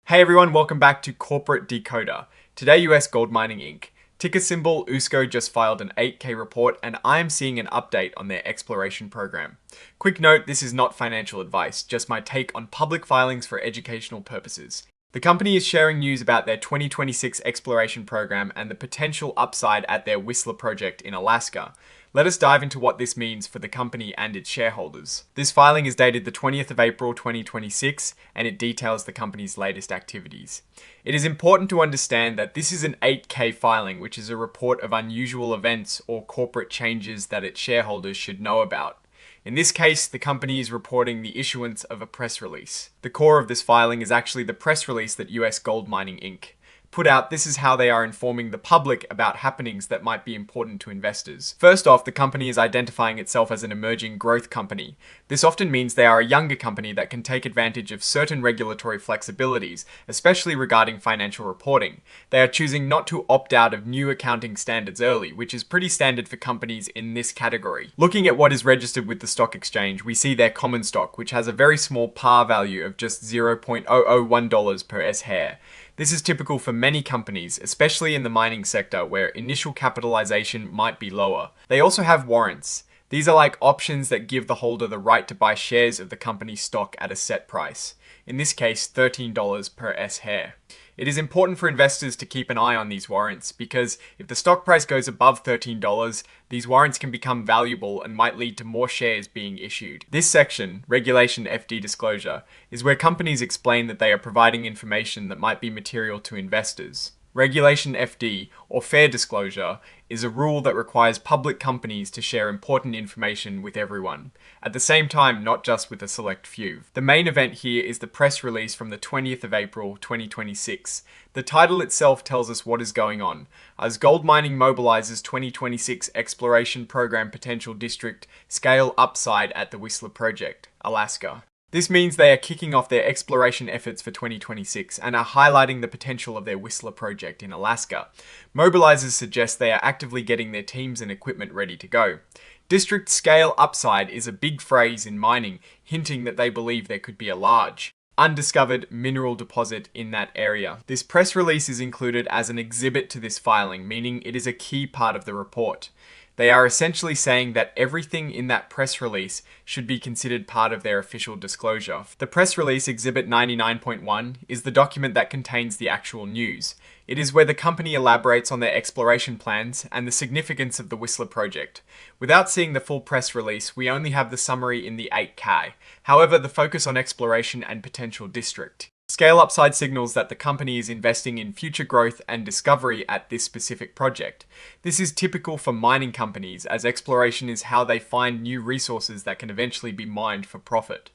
Hey everyone, welcome back to Corporate Decoder. Today USGOW Inc. Ticker symbol USGO just filed an 8K report and I am seeing an update on their exploration program. Quick note, this is not financial advice, just my take on public filings for educational purposes. The company is sharing news about their 2026 exploration program and the potential upside at their Whistler project in Alaska. Let us dive into what this means for the company and its shareholders. This filing is dated the 20th of April 2026 and it details the company's latest activities. It is important to understand that this is an 8K filing, which is a report of unusual events or corporate changes that its shareholders should know about. In this case, the company is reporting the issuance of a press release. The core of this filing is actually the press release that USGOW Inc. put out. This is how they are informing the public about happenings that might be important to investors. First off, the company is identifying itself as an emerging growth company. This often means they are a younger company that can take advantage of certain regulatory flexibilities, especially regarding financial reporting. They are choosing not to opt out of new accounting standards early, which is pretty standard for companies in this category. Looking at what is registered with the stock exchange, we see their common stock, which has a very small par value of just $0.001 per share. This is typical for many companies, especially in the mining sector where initial capitalization might be lower. They also have warrants. These are like options that give the holder the right to buy shares of the company's stock at a set price. In this case, $13 per share. It is important for investors to keep an eye on these warrants because if the stock price goes above $13, these warrants can become valuable and might lead to more shares being issued. This section, Regulation FD Disclosure, is where companies explain that they are providing information that might be material to investors. Regulation FD, or Fair Disclosure, is a rule that requires public companies to share important information with everyone. At the same time, not just with a select few. The main event here is the press release from the 20th of April 2026. The title itself tells us what is going on. As GoldMining mobilizes 2026 exploration program potential district scale upside at the Whistler project, Alaska. This means they are kicking off their exploration efforts for 2026 and are highlighting the potential of their Whistler project in Alaska. Mobilizes suggest they are actively getting their teams and equipment ready to go. District scale upside is a big phrase in mining, hinting that they believe there could be a large, undiscovered mineral deposit in that area. This press release is included as an exhibit to this filing, meaning it is a key part of the report. They are essentially saying that everything in that press release should be considered part of their official disclosure. The press release, Exhibit 99.1, is the document that contains the actual news. It is where the company elaborates on their exploration plans and the significance of the Whistler project. Without seeing the full press release, we only have the summary in the 8K. However, the focus on exploration and potential district. Scale upside signals that the company is investing in future growth and discovery at this specific project. This is typical for mining companies, as exploration is how they find new resources that can eventually be mined for profit.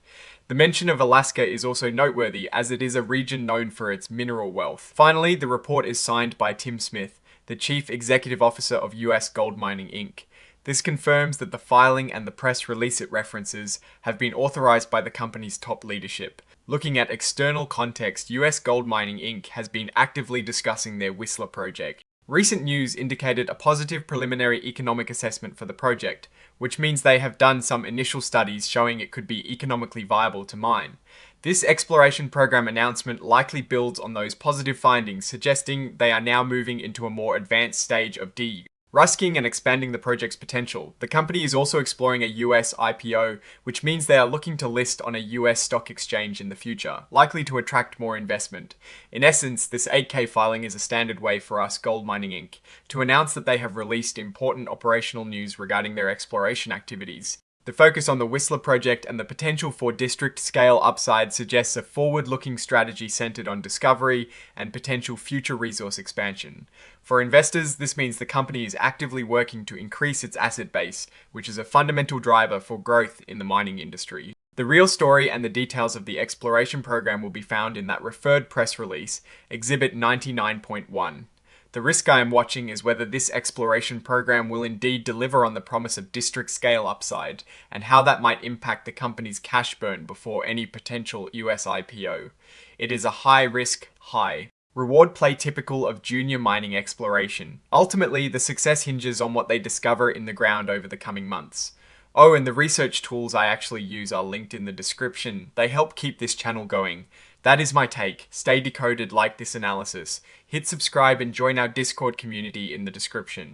The mention of Alaska is also noteworthy, as it is a region known for its mineral wealth. Finally, the report is signed by Tim Smith, the Chief Executive Officer of USGOW Inc. This confirms that the filing and the press release it references have been authorized by the company's top leadership. Looking at external context, USGOW Inc. has been actively discussing their Whistler project. Recent news indicated a positive preliminary economic assessment for the project, which means they have done some initial studies showing it could be economically viable to mine. This exploration program announcement likely builds on those positive findings, suggesting they are now moving into a more advanced stage of de-risking and expanding the project's potential. The company is also exploring a US IPO, which means they are looking to list on a US stock exchange in the future, likely to attract more investment. In essence, this 8K filing is a standard way for us, GoldMining Inc., to announce that they have released important operational news regarding their exploration activities. The focus on the Whistler project and the potential for district-scale upside suggests a forward-looking strategy centered on discovery and potential future resource expansion. For investors, this means the company is actively working to increase its asset base, which is a fundamental driver for growth in the mining industry. The real story and the details of the exploration program will be found in that referred press release, Exhibit 99.1. The risk I am watching is whether this exploration program will indeed deliver on the promise of district scale upside, and how that might impact the company's cash burn before any potential US IPO. It is a high risk, high reward play typical of junior mining exploration. Ultimately, the success hinges on what they discover in the ground over the coming months. Oh, and the research tools I actually use are linked in the description. They help keep this channel going. That is my take. Stay decoded, like this analysis. Hit subscribe and join our Discord community in the description.